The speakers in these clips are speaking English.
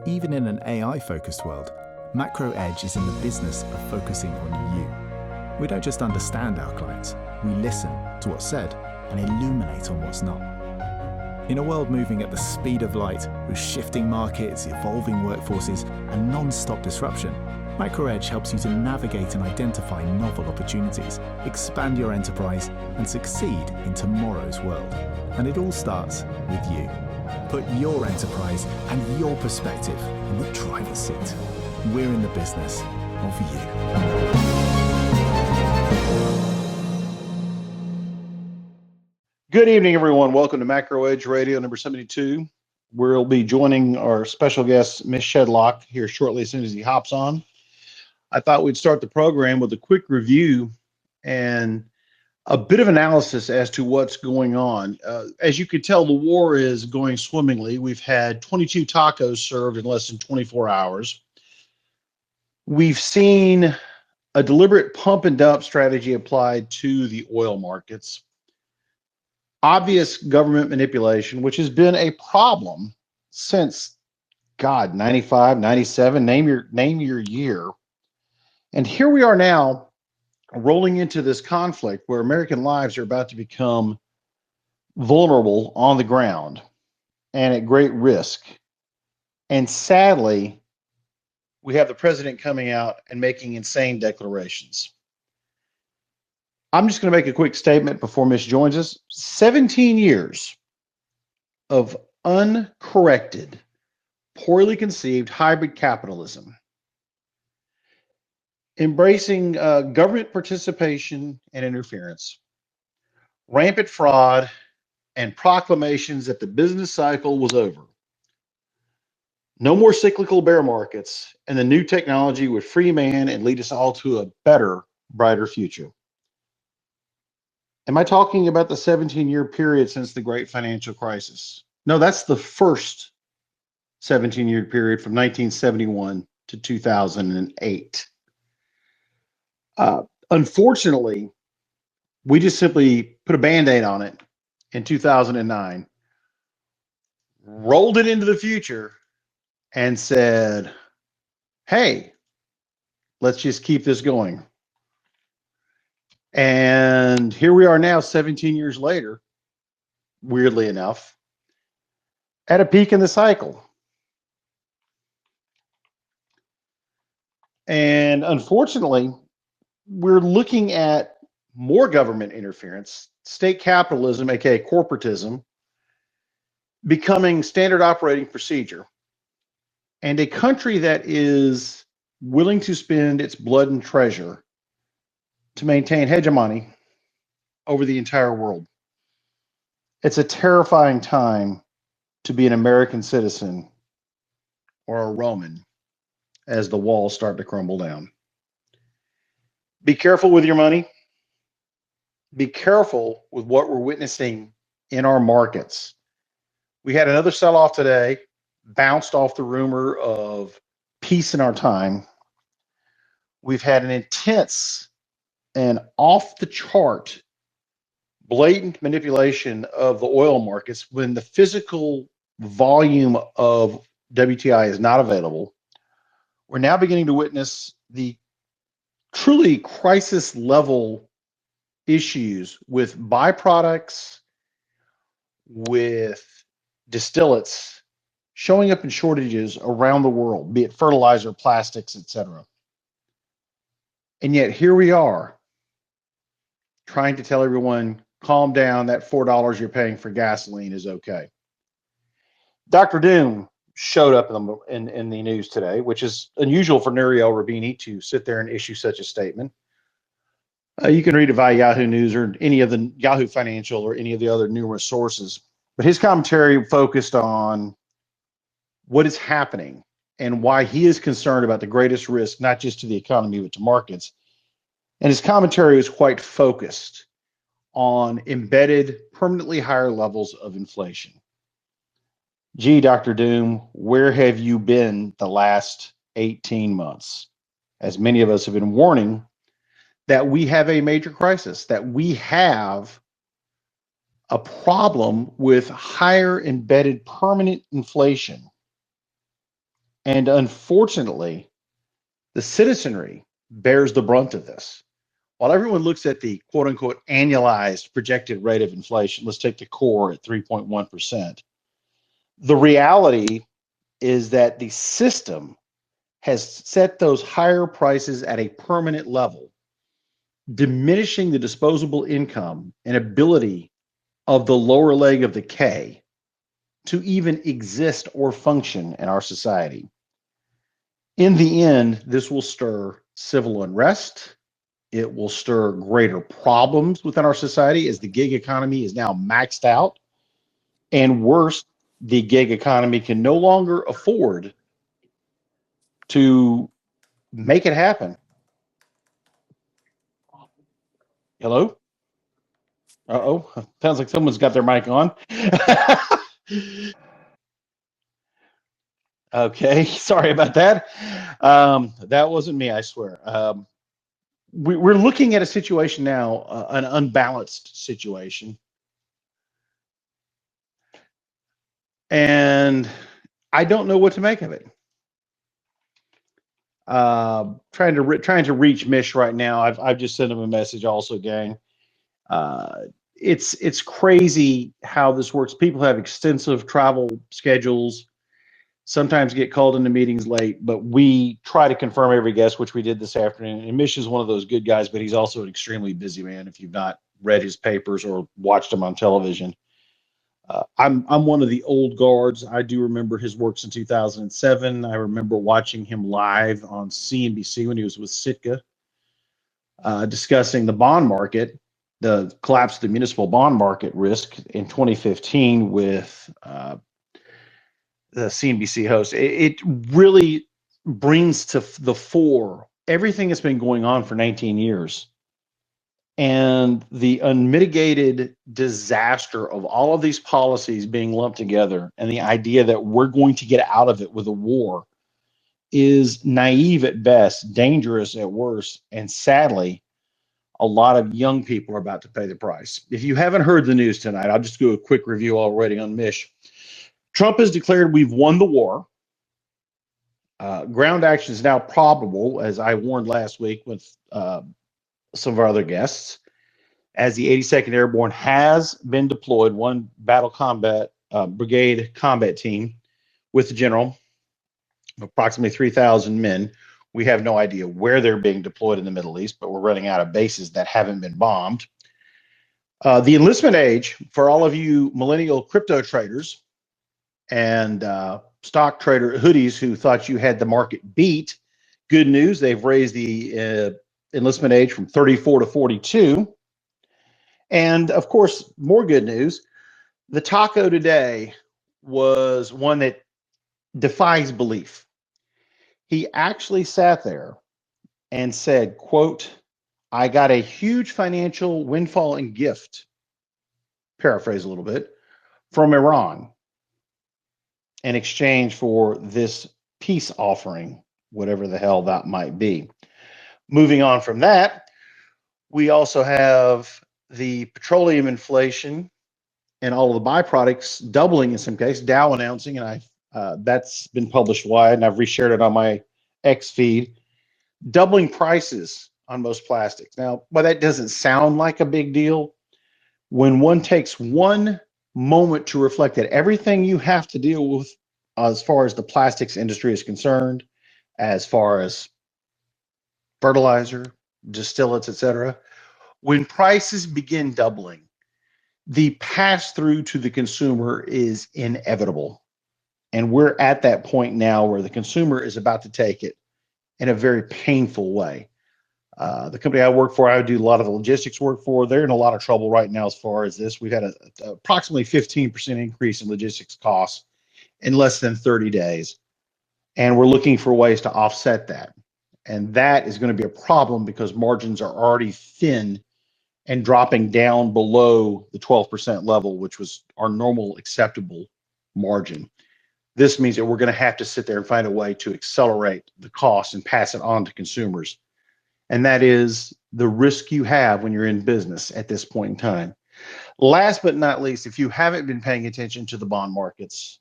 Even in an AI-focused world, MacroEdge is in the business of focusing on you. We don't just understand our clients, we listen to what's said and illuminate on what's not. In a world moving at the speed of light, with shifting markets, evolving workforces, and non-stop disruption, MacroEdge helps you to navigate and identify novel opportunities, expand your enterprise, and succeed in tomorrow's world. And it all starts with you. Put your enterprise and your perspective in the driver's seat. We're in the business of you. Good evening, everyone. Welcome to MacroEdge Radio number 72. We'll be joining our special guest, Ms. Shedlock, here shortly as soon as he hops on. I thought we'd start the program with a quick review and a bit of analysis as to what's going on. As you can tell, the war is going swimmingly. We've had 22 tacos served in less than 24 hours. We've seen a deliberate pump and dump strategy applied to the oil markets. Obvious government manipulation, which has been a problem since, 95, 97, name your year. And here we are now, rolling into this conflict where American lives are about to become vulnerable on the ground and at great risk. And sadly, we have the president coming out and making insane declarations. I'm just going to make a quick statement before Miss joins us. 17 years of uncorrected, poorly conceived hybrid capitalism, embracing government participation and interference, rampant fraud, and proclamations that the business cycle was over. No more cyclical bear markets, and the new technology would free man and lead us all to a better, brighter future. Am I talking about the 17-year period since the great financial crisis? No, that's the first 17-year period from 1971 to 2008. Unfortunately, we just simply put a Band-Aid on it in 2009, rolled it into the future, and said, hey, let's just keep this going. And here we are now, 17 years later, weirdly enough, at a peak in the cycle. And unfortunately, we're looking at more government interference, state capitalism, aka corporatism, becoming standard operating procedure. And a country that is willing to spend its blood and treasure to maintain hegemony over the entire world. It's a terrifying time to be an American citizen or a Roman as the walls start to crumble down. Be careful with your money. Be careful with what we're witnessing in our markets. We had another sell-off today, bounced off the rumor of peace in our time. We've had an intense and off-the-chart blatant manipulation of the oil markets when the physical volume of WTI is not available. We're now beginning to witness the truly crisis level issues with byproducts, with distillates showing up in shortages around the world, be it fertilizer, plastics, etc. And yet here we are trying to tell everyone, calm down, that $4 you're paying for gasoline is okay. Dr. Doom showed up in the news today, which is unusual for Nouriel Roubini to sit there and issue such a statement. You can read it via Yahoo News or any of the Yahoo Financial or any of the other numerous sources. But his commentary focused on what is happening and why he is concerned about the greatest risk, not just to the economy, but to markets. And his commentary was quite focused on embedded, permanently higher levels of inflation. Gee, Dr. Doom, where have you been the last 18 months? As many of us have been warning that we have a major crisis, that we have a problem with higher embedded permanent inflation. And unfortunately, the citizenry bears the brunt of this. While everyone looks at the quote unquote annualized projected rate of inflation, let's take the core at 3.1%. The reality is that the system has set those higher prices at a permanent level, diminishing the disposable income and ability of the lower leg of the K to even exist or function in our society. In the end, this will stir civil unrest. It will stir greater problems within our society as the gig economy is now maxed out. And worse, the gig economy can no longer afford to make it happen. Hello? Uh-oh. Sounds like someone's got their mic on. Okay, sorry about that. That wasn't me, I swear. We're looking at a situation now, an unbalanced situation. And I don't know what to make of it. Trying to reach Mish right now. I've just sent him a message also, gang. It's crazy how this works. People have extensive travel schedules, sometimes get called into meetings late, but we try to confirm every guest, which we did this afternoon. And Mish is one of those good guys, but he's also an extremely busy man if you've not read his papers or watched him on television. I'm one of the old guards. I do remember his works in 2007. I remember watching him live on CNBC when he was with Sitka, discussing the bond market, the collapse of the municipal bond market risk in 2015 with the CNBC host. It really brings to the fore everything that's been going on for 19 years. And the unmitigated disaster of all of these policies being lumped together and the idea that we're going to get out of it with a war is naive at best, dangerous at worst, and sadly, a lot of young people are about to pay the price. If you haven't heard the news tonight, I'll just do a quick review already on Mish. Trump has declared we've won the war. Ground action is now probable, as I warned last week with some of our other guests, as the 82nd Airborne has been deployed, one battle combat brigade combat team with the general, approximately 3,000 men. We have no idea where they're being deployed in the Middle East, but we're running out of bases that haven't been bombed. The enlistment age for all of you millennial crypto traders and stock trader hoodies who thought you had the market beat, good news, they've raised the enlistment age from 34 to 42. And of course, more good news, the taco today was one that defies belief. He actually sat there and said, quote, I got a huge financial windfall and gift, paraphrase a little bit, from Iran in exchange for this peace offering, whatever the hell that might be. Moving on from that, we also have the petroleum inflation and all of the byproducts doubling in some cases. Dow announcing, and that's been published wide, and I've reshared it on my X feed, doubling prices on most plastics. Now, while that doesn't sound like a big deal, when one takes one moment to reflect that everything you have to deal with as far as the plastics industry is concerned, as far as fertilizer, distillates, etc., when prices begin doubling, the pass through to the consumer is inevitable. And we're at that point now where the consumer is about to take it in a very painful way. The company I work for, I do a lot of the logistics work for, they're in a lot of trouble right now as far as this. We've had a approximately 15% increase in logistics costs in less than 30 days. And we're looking for ways to offset that. And that is going to be a problem because margins are already thin and dropping down below the 12% level, which was our normal acceptable margin. This means that we're going to have to sit there and find a way to accelerate the cost and pass it on to consumers. And that is the risk you have when you're in business at this point in time. Last but not least, if you haven't been paying attention to the bond markets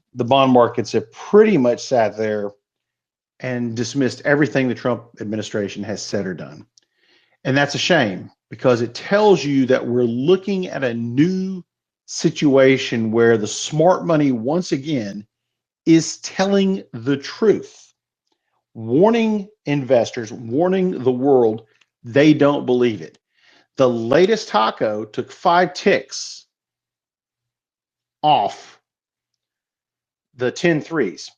have pretty much sat there and dismissed everything the Trump administration has said or done. And that's a shame because it tells you that we're looking at a new situation where the smart money once again is telling the truth, warning investors, warning the world they don't believe it. The latest taco took 5 ticks off the 10 threes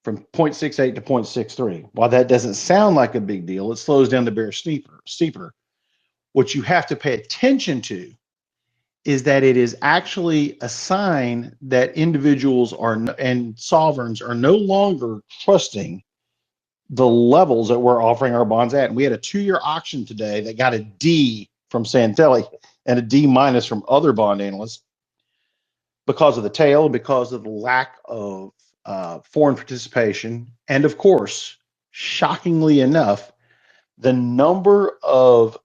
from 0.68 to 0.63. While that doesn't sound like a big deal, it slows down the bear steeper. What you have to pay attention to is that it is actually a sign that individuals and sovereigns are no longer trusting the levels that we're offering our bonds at. And we had a 2-year auction today that got a D from Santelli and a D minus from other bond analysts because of the tail and because of the lack of foreign participation. And of course, shockingly enough, the number of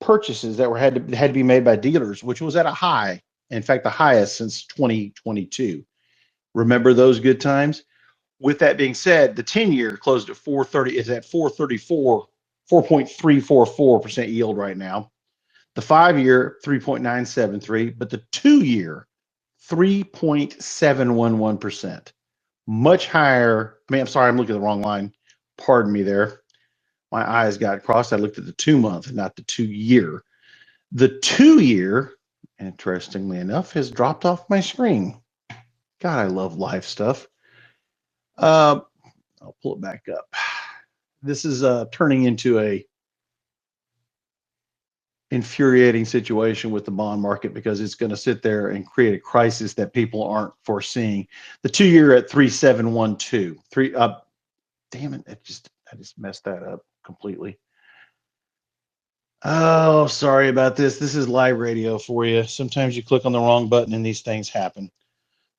purchases that had to be made by dealers, which was at a high, in fact, the highest since 2022. Remember those good times? With that being said, the 10-year closed at 430, is at 4.344% yield right now. The 5-year 3.973, but the 2-year 3.711%. Much higher. I'm sorry, I'm looking at the wrong line. Pardon me there. My eyes got crossed. I looked at the 2-month, not the 2-year. The 2-year, interestingly enough, has dropped off my screen. God, I love live stuff. I'll pull it back up. This is turning into a infuriating situation with the bond market because it's going to sit there and create a crisis that people aren't foreseeing. The 2-year at 3.712. Damn it! I just messed that up completely. Oh, sorry about this. This is live radio for you. Sometimes you click on the wrong button and these things happen.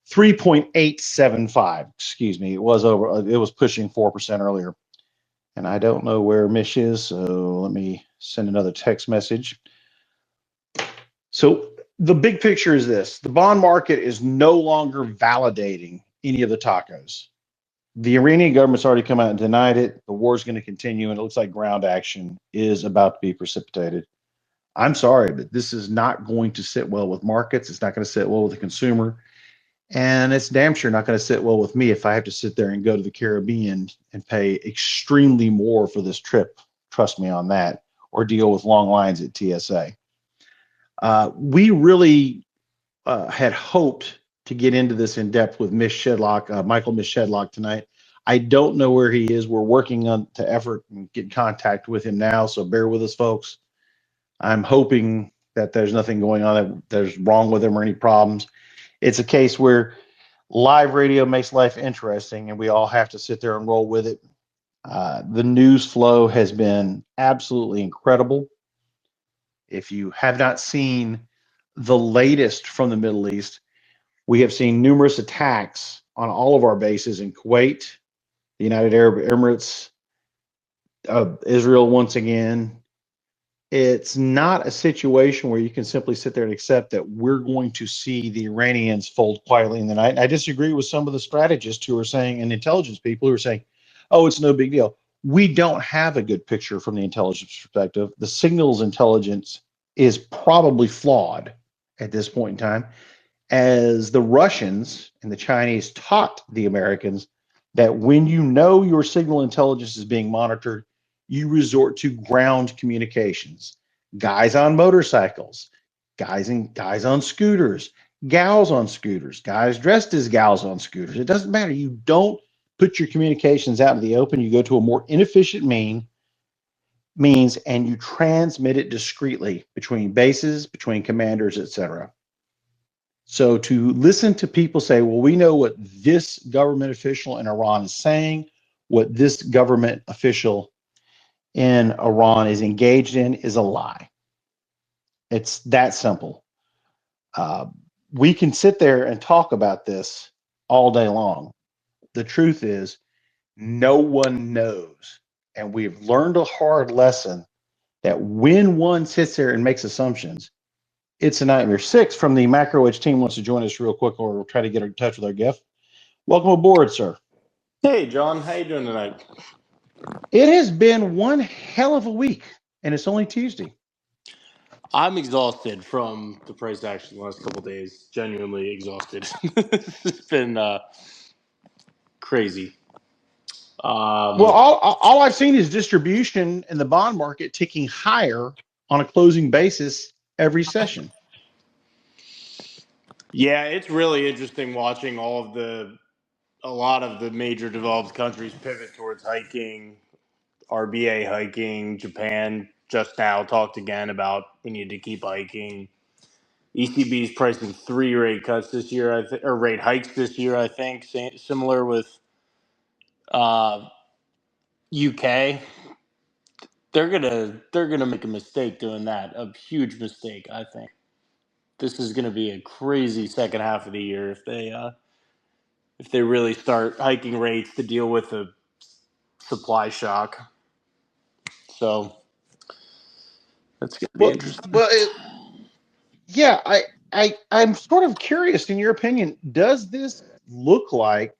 3.875. Excuse me. It was pushing 4% earlier. And I don't know where Mish is, so let me send another text message. So the big picture is this. The bond market is no longer validating any of the tacos. The Iranian government's already come out and denied it. The war is going to continue, and it looks like ground action is about to be precipitated. I'm sorry, but this is not going to sit well with markets. It's not going to sit well with the consumer. And it's damn sure not going to sit well with me if I have to sit there and go to the Caribbean and pay extremely more for this trip. Trust me on that, or deal with long lines at TSA. We really had hoped to get into this in depth with Michael Shedlock tonight. I don't know where he is. We're working on to effort and get in contact with him now, so bear with us, folks. I'm hoping that there's nothing going on that there's wrong with him or any problems. It's a case where live radio makes life interesting, and we all have to sit there and roll with it. The news flow has been absolutely incredible. If you have not seen the latest from the Middle East, we have seen numerous attacks on all of our bases in Kuwait, the United Arab Emirates, Israel once again. It's not a situation where you can simply sit there and accept that we're going to see the Iranians fold quietly in the night. I disagree with some of the strategists who are saying, and intelligence people who are saying, oh, it's no big deal. We don't have a good picture from the intelligence perspective. The signals intelligence is probably flawed at this point in time, as the Russians and the Chinese taught the Americans that when you know your signal intelligence is being monitored, you resort to ground communications. Guys on motorcycles, guys on scooters, gals on scooters, guys dressed as gals on scooters. It doesn't matter. You don't put your communications out in the open. You go to a more inefficient means, and you transmit it discreetly between bases, between commanders, etc. So to listen to people say, well, we know what this government official in Iran is saying, what this government official in Iran is engaged in is a lie. It's that simple. We can sit there and talk about this all day long. The truth is, no one knows. And we've learned a hard lesson that when one sits there and makes assumptions, it's a nightmare. 6 from the MacroEdge team wants to join us real quick, or we'll try to get in touch with our guest. Welcome aboard, sir. Hey, John, how you doing tonight? It has been one hell of a week, and it's only Tuesday. I'm exhausted from the price action the last couple days. Genuinely exhausted. It's been crazy. Well, all I've seen is distribution in the bond market ticking higher on a closing basis every session. Yeah, it's really interesting watching a lot of the major developed countries pivot towards hiking. RBA hiking. Japan just now talked again about we need to keep hiking. ECB is pricing 3 rate cuts this year, or rate hikes this year. I think similar with uh, UK. They're gonna make a mistake doing that. A huge mistake, I think. This is gonna be a crazy second half of the year if they really start hiking rates to deal with a supply shock. So that's gonna be Well, interesting. well, yeah, I'm sort of curious. In your opinion, does this look like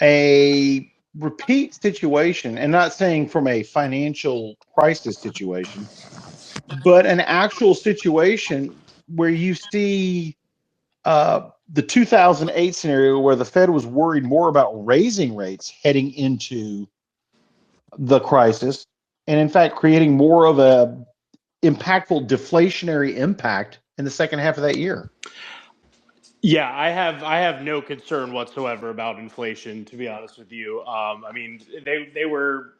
a repeat situation? And not saying from a financial crisis situation, but an actual situation where you see the 2008 scenario where the Fed was worried more about raising rates heading into the crisis, and in fact creating more of a impactful deflationary impact in the second half of that year. Yeah, I have no concern whatsoever about inflation. To be honest with you, I mean they were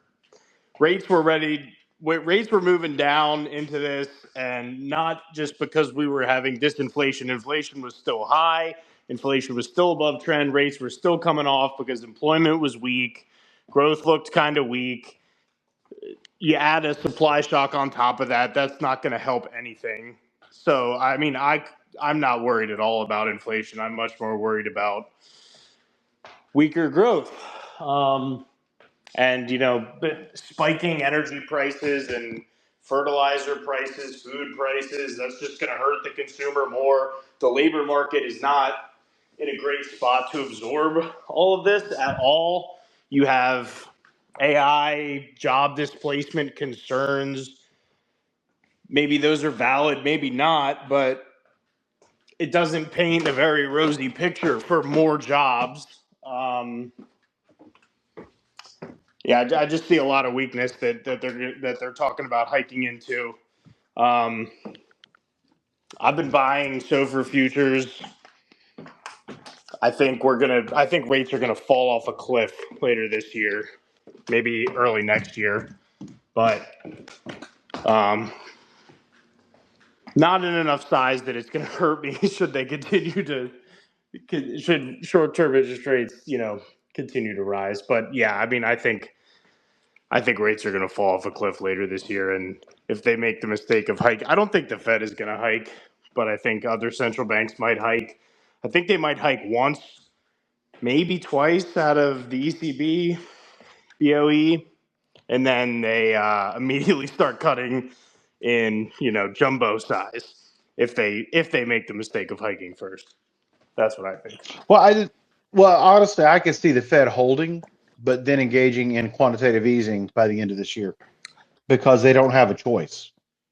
rates were ready. Rates were moving down into this, and not just because we were having disinflation. Inflation was still high. Inflation was still above trend. Rates were still coming off because employment was weak. Growth looked kind of weak. You add a supply shock on top of that, that's not going to help anything. So, I mean, I'm not worried at all about inflation. I'm much more worried about weaker growth. Um, and spiking energy prices and fertilizer prices, food prices, that's just going to hurt the consumer more. The labor market is not in a great spot to absorb all of this at all. You have AI job displacement concerns. Maybe those are valid, maybe not, but it doesn't paint a very rosy picture for more jobs. um, Yeah, I just see a lot of weakness that they're talking about hiking into. Um, I've been buying SOFR futures. I think rates are gonna fall off a cliff later this year, maybe early next year, but um, not in enough size that it's gonna hurt me. Should they continue to should short-term interest rates continue to rise? But yeah, I mean, I think rates are going to fall off a cliff later this year, and if they make the mistake of hike, I don't think the Fed is going to hike, but I think other central banks might hike. I think they might hike once, maybe twice out of the ECB, BOE, and then they immediately start cutting in jumbo size if they make the mistake of hiking first. That's what I think. Well, honestly, I could see the Fed holding, but then engaging in quantitative easing by the end of this year because they don't have a choice.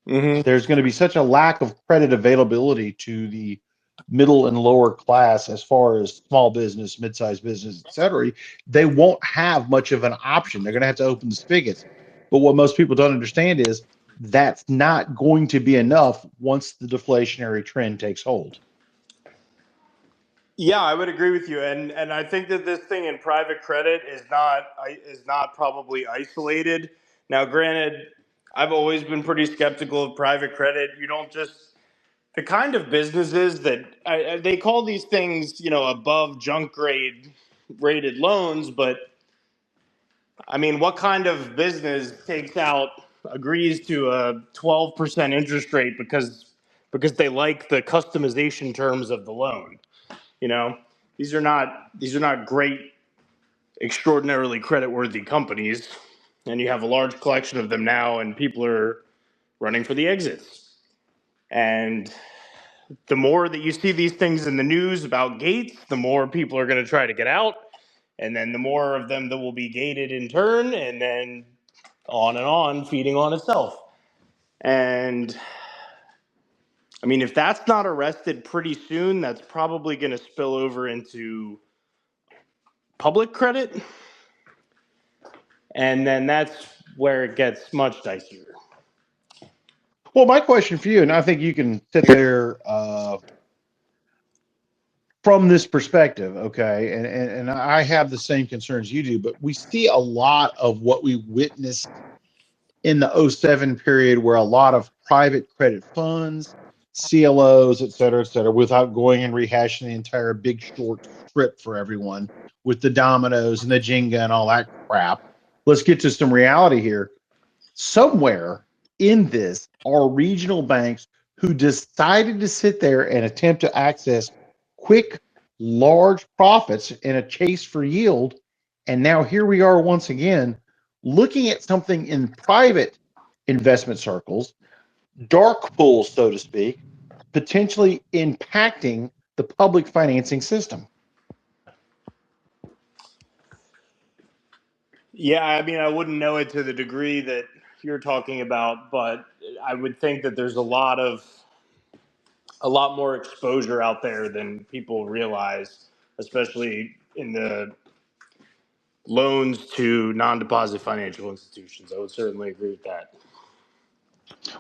Mm-hmm. There's going to be such a lack of credit availability to the middle and lower class as far as small business, mid-sized business, et cetera. They won't have much of an option. They're going to have to open the spigots. But what most people don't understand is that's not going to be enough once the deflationary trend takes hold. Yeah, I would agree with you, and I think that this thing in private credit is not probably isolated. Now, granted, I've always been pretty skeptical of private credit. You don't just the kind of businesses that they call these things, above junk grade rated loans, but I mean, what kind of business agrees to a 12% interest rate because they like the customization terms of the loan? You know, these are not great, extraordinarily creditworthy companies, and you have a large collection of them now, and people are running for the exits. And the more that you see these things in the news about Gates, the more people are going to try to get out. and then the more of them that will be gated in turn, and then on, feeding on itself. And I mean, if that's not arrested pretty soon, that's probably going to spill over into public credit. And then that's where it gets much dicier. Well, my question for you, and I think you can sit there from this perspective, okay, and I have the same concerns you do, but we see a lot of what we witnessed in the '07 period where a lot of private credit funds, CLOs, et cetera, without going and rehashing the entire Big Short script for everyone with the dominoes and the Jenga and all that crap. Let's get to some reality here. Somewhere in this are regional banks who decided to sit there and attempt to access quick, large profits in a chase for yield. And now here we are once again looking at something in private investment circles, dark pools, so to speak, potentially impacting the public financing system. Yeah, I mean, I wouldn't know it to the degree that you're talking about, but I would think that there's a lot more exposure out there than people realize, especially in the loans to non-deposit financial institutions. I would certainly agree with that.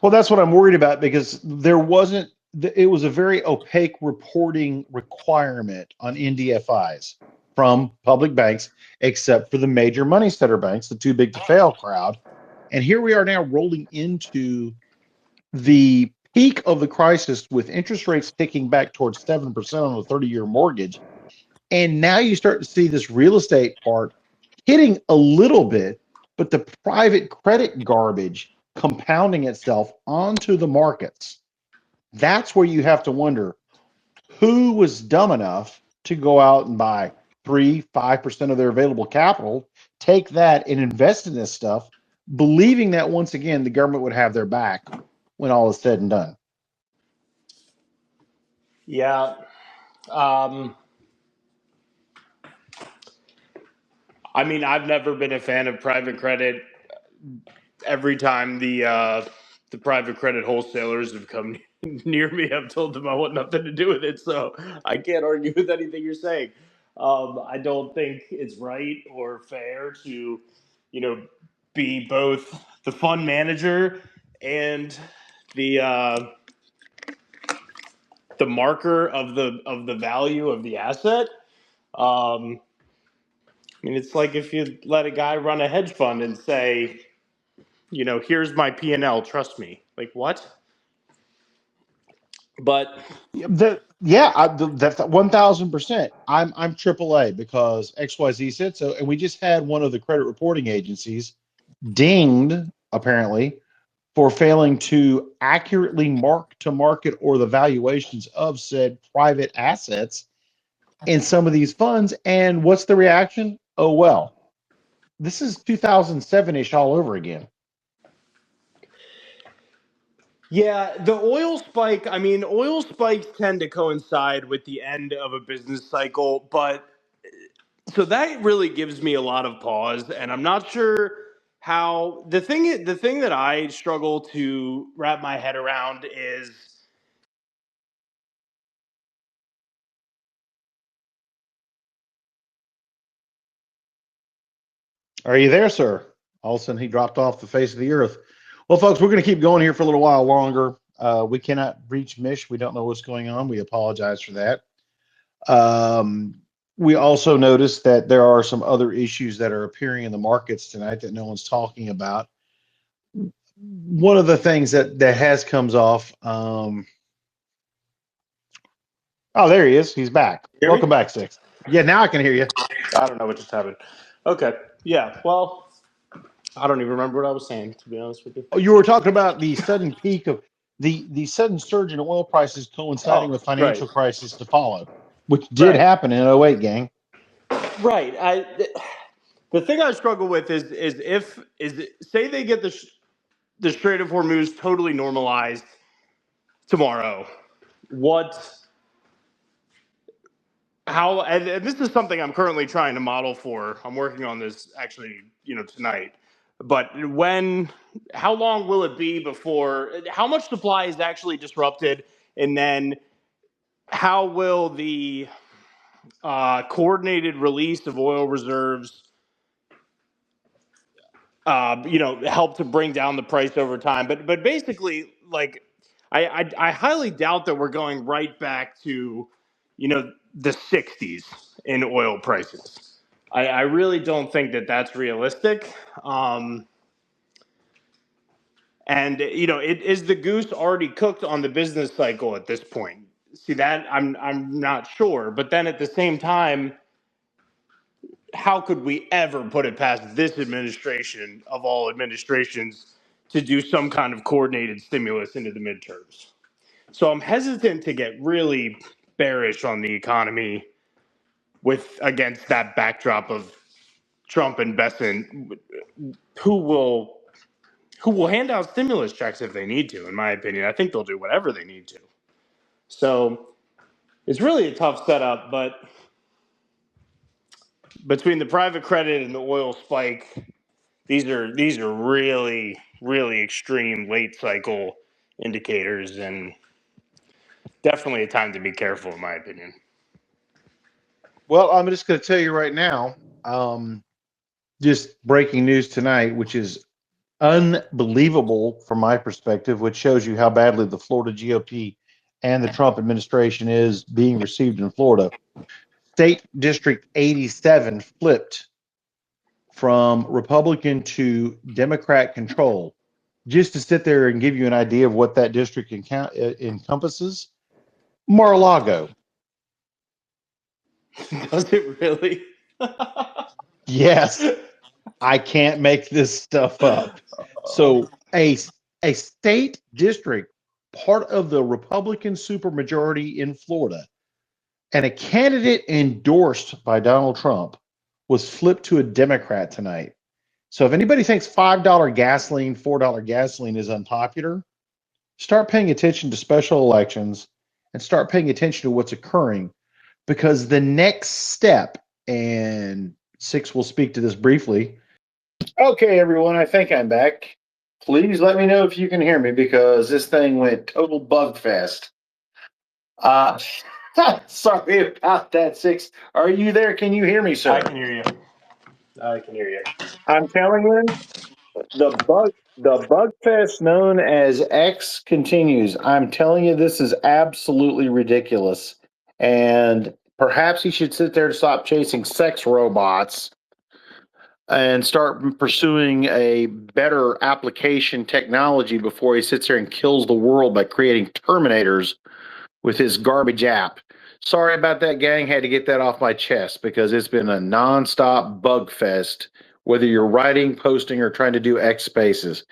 Well, that's what I'm worried about, because it was a very opaque reporting requirement on NDFIs from public banks, except for the major money center banks, the too big to fail crowd. And here we are now rolling into the peak of the crisis with interest rates ticking back towards 7% on a 30-year mortgage. And now you start to see this real estate part hitting a little bit, but the private credit garbage compounding itself onto the markets. That's where you have to wonder who was dumb enough to go out and buy 3-5% of their available capital, take that and invest in this stuff, believing that once again the government would have their back when all is said and done. Yeah. I mean, I've never been a fan of private credit. Every time the private credit wholesalers have come near me, I've told them I want nothing to do with it. So I can't argue with anything you're saying. I don't think it's right or fair to, be both the fund manager and the marker of the value of the asset. I mean, it's like if you let a guy run a hedge fund and say, here's my P&L, trust me. Like, what? But that's 1,000%. I'm AAA because XYZ said so, and we just had one of the credit reporting agencies dinged apparently for failing to accurately mark to market or the valuations of said private assets in some of these funds. And what's the reaction? Oh, well, this is 2007-ish all over again. yeah, the oil spike, I mean, oil spikes tend to coincide with the end of a business cycle, but so that really gives me a lot of pause, and I'm not sure how the thing that I struggle to wrap my head around is Are you there, sir? All of a sudden he dropped off the face of the earth. Well, folks, we're going to keep going here for a little while longer. We cannot reach Mish. We don't know what's going on. We apologize for that. We also noticed that there are some other issues that are appearing in the markets tonight that no one's talking about. One of the things that has comes off. Oh, there he is. He's back. Hear Welcome me? back, Six. Yeah, now I can hear you. I don't know what just happened. Okay. Yeah. Well, I don't even remember what I was saying, to be honest with you. You were talking about the sudden peak of the sudden surge in oil prices coinciding with financial crisis to follow, which did happen in 08, gang. Right. The thing I struggle with is say they get the Strait of Hormuz totally normalized tomorrow. What how, and this is something I'm currently trying to model for. I'm working on this actually, tonight. But how long will it be before, how much supply is actually disrupted? And then how will the coordinated release of oil reserves, help to bring down the price over time? But basically, like, I highly doubt that we're going right back to, the 60s in oil prices. I really don't think that that's realistic. And it is the goose already cooked on the business cycle at this point. See, that I'm not sure. But then at the same time, how could we ever put it past this administration of all administrations to do some kind of coordinated stimulus into the midterms? So I'm hesitant to get really bearish on the economy against that backdrop of Trump and Besant, who will hand out stimulus checks if they need to. In my opinion, I think they'll do whatever they need to. So it's really a tough setup, but between the private credit and the oil spike, these are really, really extreme late cycle indicators, and definitely a time to be careful, in my opinion. Well, I'm just going to tell you right now, just breaking news tonight, which is unbelievable from my perspective, which shows you how badly the Florida GOP and the Trump administration is being received in Florida. State District 87 flipped from Republican to Democrat control. Just to sit there and give you an idea of what that district encompasses, Mar-a-Lago. Does it really? Yes. I can't make this stuff up. So a state district, part of the Republican supermajority in Florida, and a candidate endorsed by Donald Trump was flipped to a Democrat tonight. So if anybody thinks $5 gasoline, $4 gasoline is unpopular, start paying attention to special elections and start paying attention to what's occurring, because the next step, and Six will speak to this briefly. Okay, everyone, I think I'm back. Please let me know if you can hear me, because this thing went total bug fest. Sorry about that, Six. Are you there? Can you hear me, sir? I can hear you. I'm telling you, the bug fest known as X continues. I'm telling you, this is absolutely ridiculous. And perhaps he should sit there and stop chasing sex robots and start pursuing a better application technology before he sits there and kills the world by creating Terminators with his garbage app. Sorry about that, gang. Had to get that off my chest, because it's been a nonstop bug fest, whether you're writing, posting, or trying to do X spaces.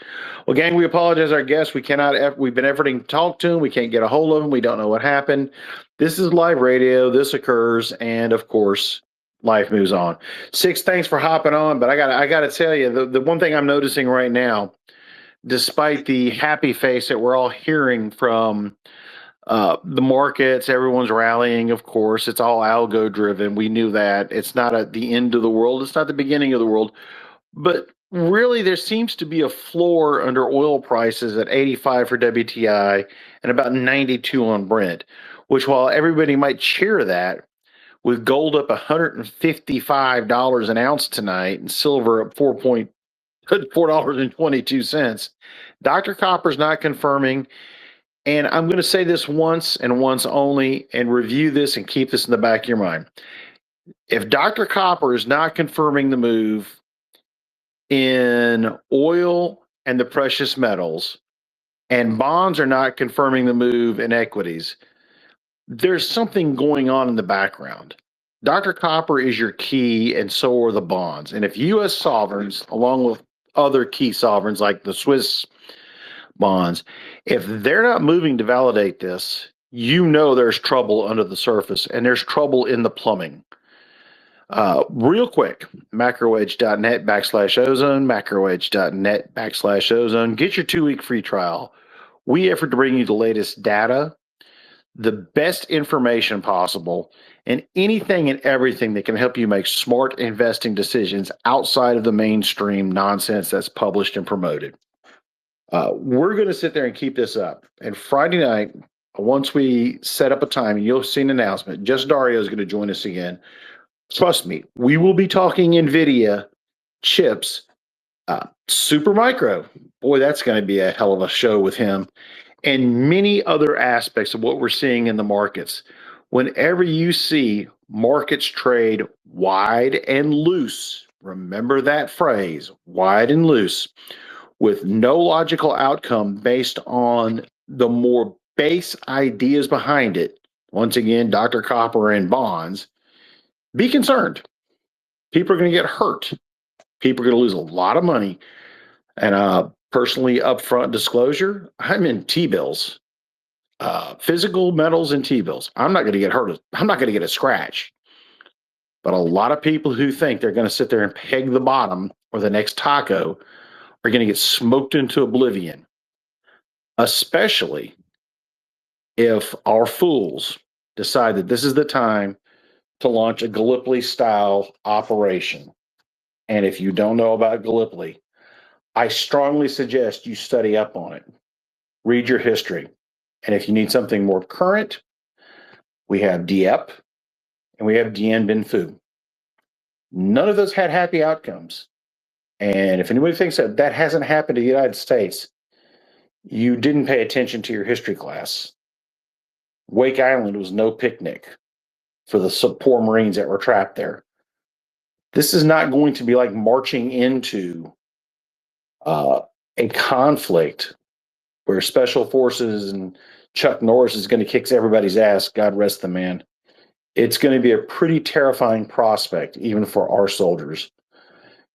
Well, gang, we apologize to our guests. We've been efforting to talk to him. We can't get a hold of him. We don't know what happened. This is live radio. This occurs. And of course, life moves on. Six, thanks for hopping on. But I gotta tell you, the one thing I'm noticing right now, despite the happy face that we're all hearing from the markets, everyone's rallying, of course. It's all algo driven. We knew that. It's not at the end of the world. It's not the beginning of the world. But really, there seems to be a floor under oil prices at 85 for WTI and about 92 on Brent, which, while everybody might cheer that, with gold up $155 an ounce tonight and silver up $4.22, Dr. Copper's not confirming. And I'm going to say this once and once only, and review this and keep this in the back of your mind. If Dr. Copper is not confirming the move in oil and the precious metals, and bonds are not confirming the move in equities, there's something going on in the background. Dr. Copper is your key, and so are the bonds. And if U.S. sovereigns, along with other key sovereigns like the Swiss bonds, if they're not moving to validate this, there's trouble under the surface, and there's trouble in the plumbing. Real quick, macroedge.net/ozone, macroedge.net/ozone. Get your 2-week free trial. We effort to bring you the latest data, the best information possible, and anything and everything that can help you make smart investing decisions outside of the mainstream nonsense that's published and promoted. We're going to sit there and keep this up. And Friday night, once we set up a time, and you'll see an announcement, Just Dario is going to join us again. Trust me, we will be talking NVIDIA chips, super micro. Boy, that's going to be a hell of a show with him. And many other aspects of what we're seeing in the markets. Whenever you see markets trade wide and loose, remember that phrase, wide and loose, with no logical outcome based on the more base ideas behind it. Once again, Dr. Copper and bonds. Be concerned. People are going to get hurt. People are going to lose a lot of money. And personally, upfront disclosure, I'm in T-bills, physical metals and T-bills. I'm not going to get hurt. I'm not going to get a scratch. But a lot of people who think they're going to sit there and peg the bottom or the next taco are going to get smoked into oblivion, especially if our fools decide that this is the time to launch a Gallipoli-style operation. And if you don't know about Gallipoli, I strongly suggest you study up on it. Read your history. And if you need something more current, we have Dieppe and we have Dien Bien Phu. None of those had happy outcomes. And if anybody thinks that that hasn't happened to the United States, you didn't pay attention to your history class. Wake Island was no picnic for the poor Marines that were trapped there. This is not going to be like marching into a conflict where special forces and Chuck Norris is going to kick everybody's ass. God rest the man. It's going to be a pretty terrifying prospect, even for our soldiers,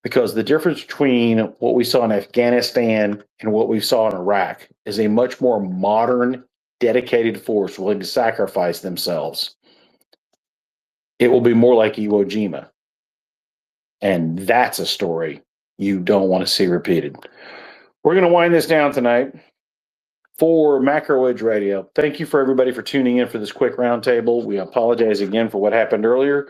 because the difference between what we saw in Afghanistan and what we saw in Iraq is a much more modern, dedicated force willing to sacrifice themselves. It will be more like Iwo Jima. And that's a story you don't want to see repeated. We're going to wind this down tonight for MacroEdge Radio. Thank you for everybody for tuning in for this quick roundtable. We apologize again for what happened earlier.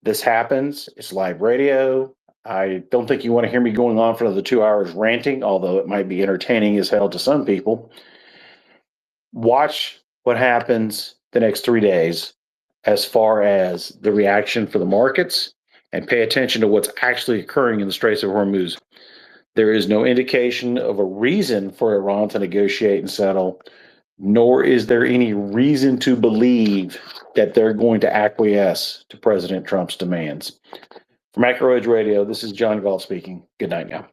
This happens. It's live radio. I don't think you want to hear me going on for another 2 hours ranting, although it might be entertaining as hell to some people. Watch what happens the next 3 days as far as the reaction for the markets, and pay attention to what's actually occurring in the Straits of Hormuz. There is no indication of a reason for Iran to negotiate and settle, nor is there any reason to believe that they're going to acquiesce to President Trump's demands. For MacroEdge Radio, this is John Galt speaking. Good night now.